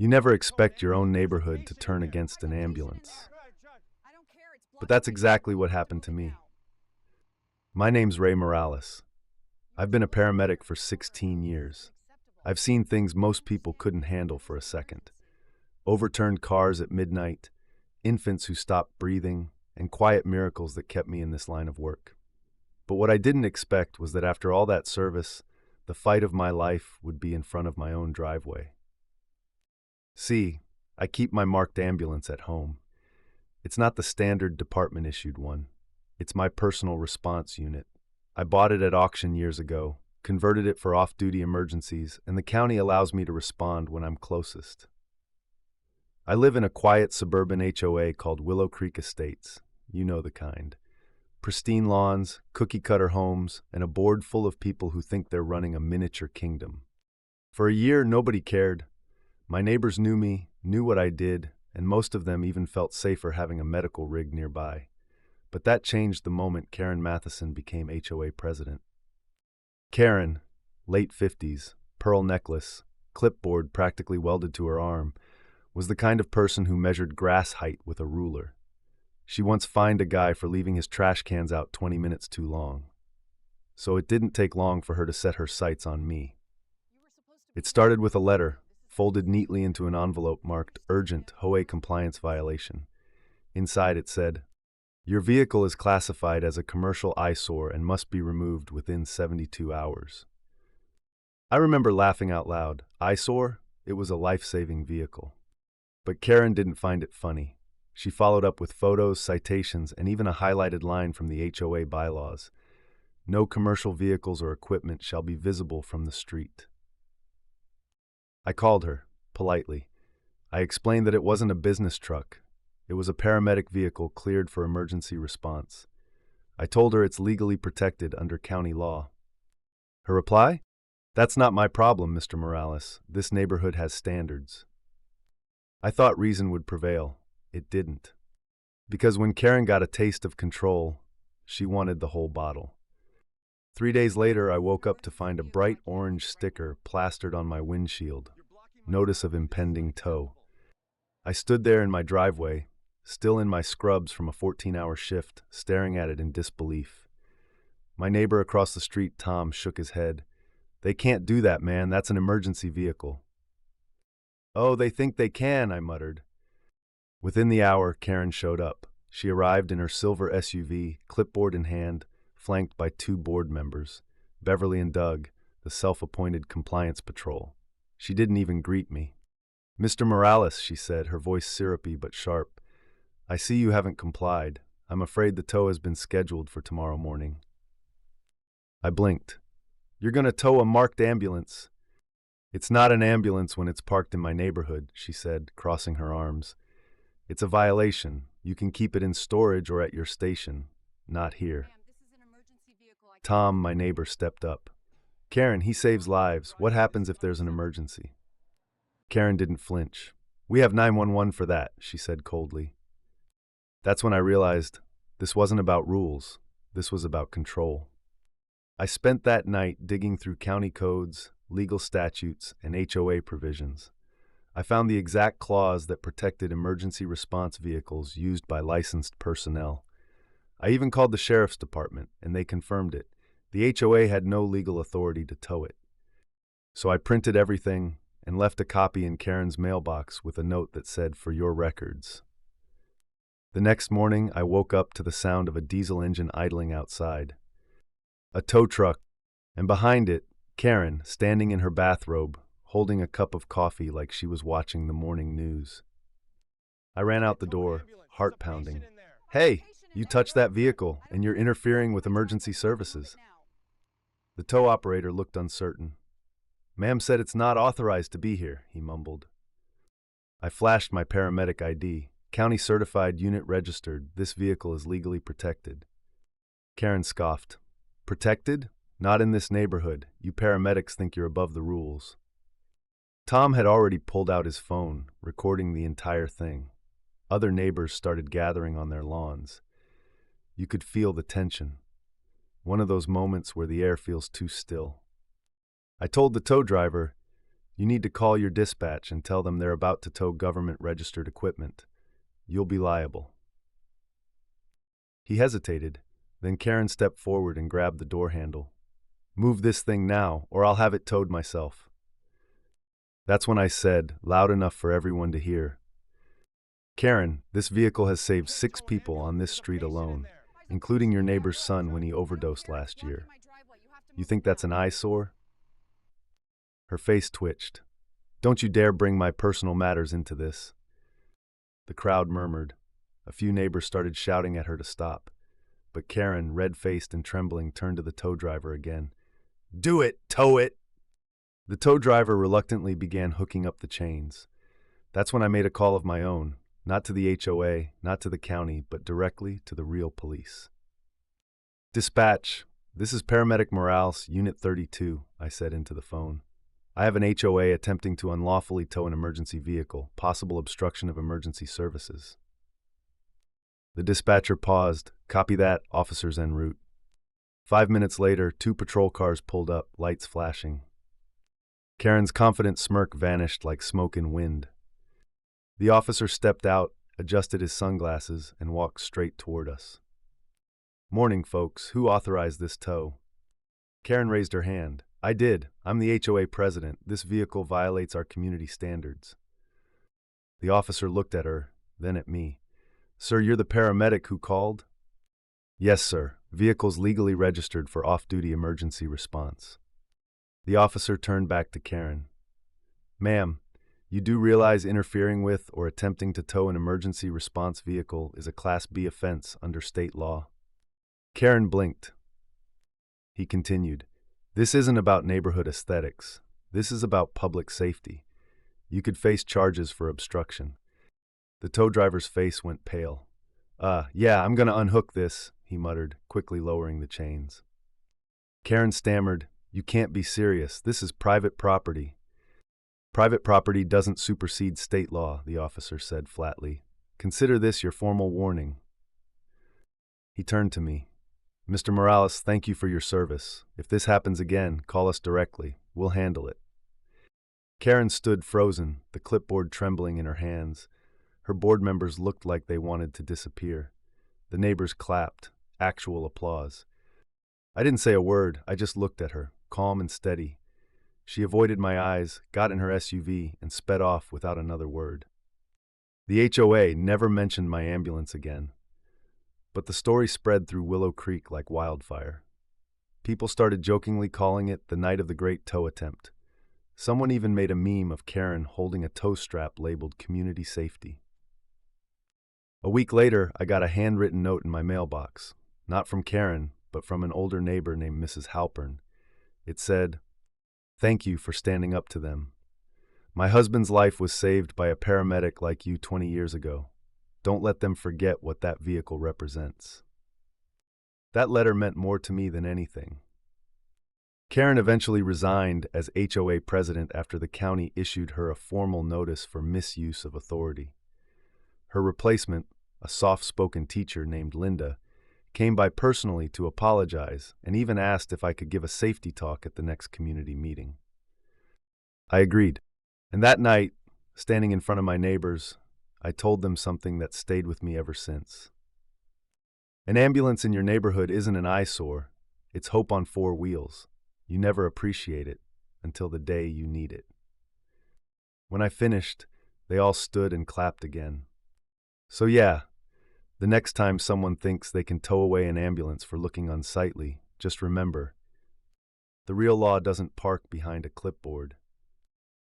You never expect your own neighborhood to turn against an ambulance. But that's exactly what happened to me. My name's Ray Morales. I've been a paramedic for 16 years. I've seen things most people couldn't handle for a second. Overturned cars at midnight, infants who stopped breathing, and quiet miracles that kept me in this line of work. But what I didn't expect was that after all that service, the fight of my life would be in front of my own driveway. See, I keep my marked ambulance at home. It's not the standard department-issued one. It's my personal response unit. I bought it at auction years ago, converted it for off-duty emergencies, and the county allows me to respond when I'm closest. I live in a quiet suburban HOA called Willow Creek Estates. You know the kind. Pristine lawns, cookie-cutter homes, and a board full of people who think they're running a miniature kingdom. For a year, nobody cared. My neighbors knew me, knew what I did, and most of them even felt safer having a medical rig nearby. But that changed the moment Karen Matheson became HOA president. Karen, late 50s, pearl necklace, clipboard practically welded to her arm, was the kind of person who measured grass height with a ruler. She once fined a guy for leaving his trash cans out 20 minutes too long. So it didn't take long for her to set her sights on me. It started with a letter, folded neatly into an envelope marked Urgent HOA Compliance Violation. Inside it said, "Your vehicle is classified as a commercial eyesore and must be removed within 72 hours." I remember laughing out loud. Eyesore? It was a life-saving vehicle. But Karen didn't find it funny. She followed up with photos, citations, and even a highlighted line from the HOA bylaws. No commercial vehicles or equipment shall be visible from the street. I called her, politely. I explained that it wasn't a business truck. It was a paramedic vehicle cleared for emergency response. I told her it's legally protected under county law. Her reply? "That's not my problem, Mr. Morales. This neighborhood has standards." I thought reason would prevail. It didn't. Because when Karen got a taste of control, she wanted the whole bottle. 3 days later, I woke up to find a bright orange sticker plastered on my windshield. Notice of impending tow. I stood there in my driveway, still in my scrubs from a 14-hour shift, staring at it in disbelief. My neighbor across the street, Tom, shook his head. "They can't do that, man. That's an emergency vehicle." "Oh, they think they can," I muttered. Within the hour, Karen showed up. She arrived in her silver SUV, clipboard in hand, flanked by 2 board members, Beverly and Doug, the self-appointed compliance patrol. She didn't even greet me. "Mr. Morales," she said, her voice syrupy but sharp, "I see you haven't complied. I'm afraid the tow has been scheduled for tomorrow morning." I blinked. "You're going to tow a marked ambulance." "It's not an ambulance when it's parked in my neighborhood," she said, crossing her arms. "It's a violation. You can keep it in storage or at your station. Not here." Tom, my neighbor, stepped up. "Karen, he saves lives. What happens if there's an emergency?" Karen didn't flinch. "We have 911 for that," she said coldly. That's when I realized this wasn't about rules. This was about control. I spent that night digging through county codes, legal statutes, and HOA provisions. I found the exact clause that protected emergency response vehicles used by licensed personnel. I even called the sheriff's department, and they confirmed it. The HOA had no legal authority to tow it. So I printed everything and left a copy in Karen's mailbox with a note that said, "For your records." The next morning, I woke up to the sound of a diesel engine idling outside. A tow truck, and behind it, Karen, standing in her bathrobe, holding a cup of coffee like she was watching the morning news. I ran out the door, heart pounding. "Hey, you touched that vehicle, and you're interfering with emergency services." The tow operator looked uncertain. "Ma'am said it's not authorized to be here," he mumbled. I flashed my paramedic ID. "County certified, unit registered. This vehicle is legally protected." Karen scoffed. "Protected? Not in this neighborhood. You paramedics think you're above the rules." Tom had already pulled out his phone, recording the entire thing. Other neighbors started gathering on their lawns. You could feel the tension. One of those moments where the air feels too still. I told the tow driver, You need to call your dispatch and tell them they're about to tow government-registered equipment. You'll be liable. He hesitated. Then Karen stepped forward and grabbed the door handle. Move this thing now, or I'll have it towed myself. That's when I said, loud enough for everyone to hear, Karen, this vehicle has saved 6 people on this street alone, including your neighbor's son when he overdosed last year. You think that's an eyesore? Her face twitched. Don't you dare bring my personal matters into this. The crowd murmured. A few neighbors started shouting at her to stop. But Karen, red-faced and trembling, turned to the tow driver again. Do it! Tow it! The tow driver reluctantly began hooking up the chains. That's when I made a call of my own, not to the HOA, not to the county, but directly to the real police. Dispatch, this is Paramedic Morales, Unit 32, I said into the phone. I have an HOA attempting to unlawfully tow an emergency vehicle, possible obstruction of emergency services. The dispatcher paused. Copy that, officers en route. 5 minutes later, 2 patrol cars pulled up, lights flashing. Karen's confident smirk vanished like smoke in wind. The officer stepped out, adjusted his sunglasses, and walked straight toward us. Morning, folks. Who authorized this tow? Karen raised her hand. I did. I'm the HOA president. This vehicle violates our community standards. The officer looked at her, then at me. Sir, you're the paramedic who called? Yes, sir. Vehicle's legally registered for off-duty emergency response. The officer turned back to Karen. Ma'am, you do realize interfering with or attempting to tow an emergency response vehicle is a Class B offense under state law? Karen blinked. He continued, This isn't about neighborhood aesthetics. This is about public safety. You could face charges for obstruction. The tow driver's face went pale. Yeah, I'm gonna unhook this, he muttered, quickly lowering the chains. Karen stammered, You can't be serious. This is private property. Private property doesn't supersede state law, the officer said flatly. Consider this your formal warning. He turned to me. Mr. Morales, thank you for your service. If this happens again, call us directly. We'll handle it. Karen stood frozen, the clipboard trembling in her hands. Her board members looked like they wanted to disappear. The neighbors clapped, actual applause. I didn't say a word, I just looked at her, calm and steady. She avoided my eyes, got in her SUV, and sped off without another word. The HOA never mentioned my ambulance again. But the story spread through Willow Creek like wildfire. People started jokingly calling it the night of the great tow attempt. Someone even made a meme of Karen holding a tow strap labeled Community Safety. A week later, I got a handwritten note in my mailbox, not from Karen, but from an older neighbor named Mrs. Halpern. It said, Thank you for standing up to them. My husband's life was saved by a paramedic like you 20 years ago. Don't let them forget what that vehicle represents. That letter meant more to me than anything. Karen eventually resigned as HOA president after the county issued her a formal notice for misuse of authority. Her replacement, a soft-spoken teacher named Linda, came by personally to apologize and even asked if I could give a safety talk at the next community meeting. I agreed, and that night, standing in front of my neighbors, I told them something that stayed with me ever since. An ambulance in your neighborhood isn't an eyesore, it's hope on 4 wheels. You never appreciate it until the day you need it. When I finished, they all stood and clapped again. So yeah, the next time someone thinks they can tow away an ambulance for looking unsightly, just remember, the real law doesn't park behind a clipboard.